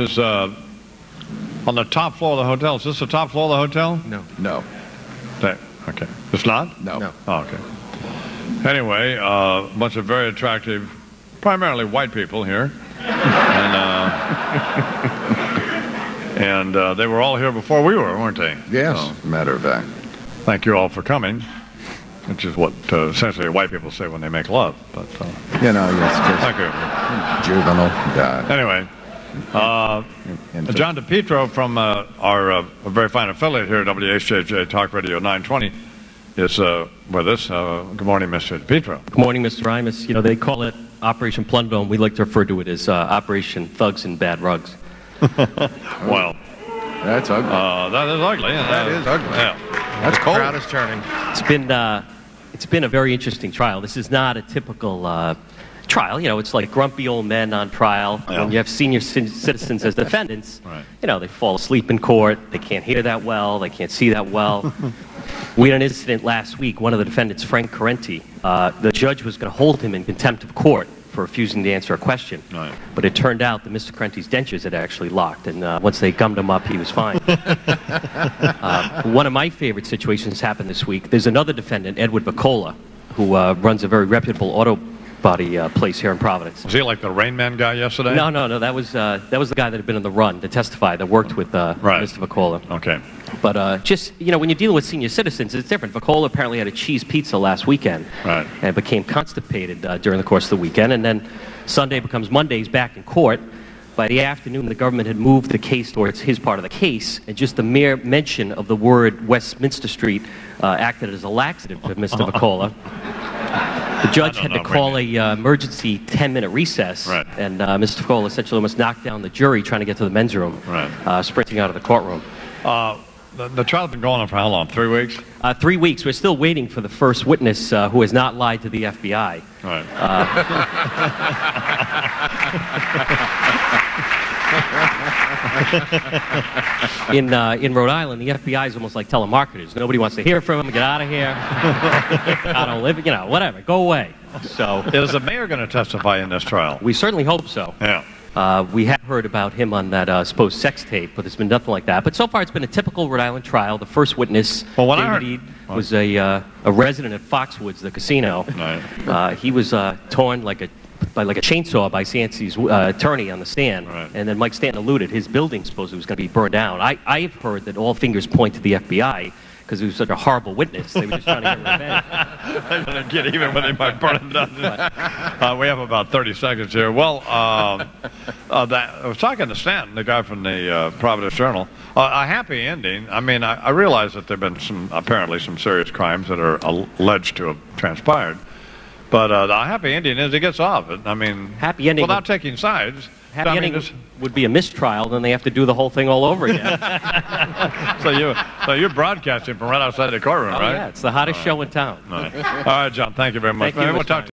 is on the top floor of the hotel. Is this the top floor of the hotel? No. No. Okay. It's not? No. No. Oh, okay. Anyway, a bunch of very attractive, primarily white people here. And they were all here before we were, weren't they? Yes, So, matter of fact. thank you all for coming, which is what essentially white people say when they make love. But You know, it's just thank you. juvenile. God. Anyway, John DePetro from our very fine affiliate here at WHJJ Talk Radio 920 is with us. Good morning, Mr. DePetro. Good morning, Mr. Imus. You know, they call it Operation Plunderdome. We like to refer to it as Operation Thugs and Bad Rugs. Well, That's ugly. that is ugly. That is ugly. Yeah. That's cold. Crowd is turning. It's been a very interesting trial. This is not a typical trial. You know, it's like grumpy old men on trial. Yeah. When you have senior citizens as defendants, Right. you know, they fall asleep in court. They can't hear that well. They can't see that well. We had an incident last week. One of the defendants, Frank Correnti, the judge was going to hold him in contempt of court for refusing to answer a question. Right. But it turned out that Mr. Correnti's dentures had actually locked, and once they gummed him up, he was fine. One of my favorite situations happened this week. There's another defendant, Edward Vicola, who runs a very reputable auto body place here in Providence. Was he like the Rain Man guy yesterday? No. That was the guy that had been on the run to testify, that worked with Mr. Vicola. Okay. But just, you know, when you're dealing with senior citizens, it's different. Vicola apparently had a cheese pizza last weekend. Right. And became constipated during the course of the weekend. And then Sunday becomes Monday, he's back in court. By the afternoon, the government had moved the case towards his part of the case, and just the mere mention of the word Westminster Street acted as a laxative for Mr. Vicola. The judge had to call a emergency 10-minute recess, Right. and Mr. Vicola essentially almost knocked down the jury trying to get to the men's room, Right. sprinting out of the courtroom. The trial's been going on for how long? 3 weeks? 3 weeks. We're still waiting for the first witness who has not lied to the FBI. Right. In Rhode Island, the FBI is almost like telemarketers. Nobody wants to hear from him. Get out of here. I don't live, you know, whatever. Go away. So Is the mayor going to testify in this trial? we certainly hope so. Yeah. We have heard about him on that supposed sex tape, but there's been nothing like that. But so far, it's been a typical Rhode Island trial. The first witness, Well, when I David heard- Eade, was a resident at Foxwoods, the casino. Right. He was torn like a chainsaw by Cianci's attorney on the stand. Right. And then Mike Stanton alluded his building supposedly was going to be burned down. I've heard that all fingers point to the FBI because he was such a horrible witness. They were just trying to get revenge. They're going to get even when they might burn him down. We have about 30 seconds here. Well, I was talking to Stanton, the guy from the Providence Journal. A happy ending. I mean, I realize that there have been apparently some serious crimes that are alleged to have transpired. But the happy ending is he gets off it. I mean, Happy ending without taking sides. Happy I mean, ending would be a mistrial, then they have to do the whole thing all over again. so you're broadcasting from right outside the courtroom, Oh, right? yeah, it's the hottest show in town. All right, John, thank you very much. Thank you, We'll Mr. talk to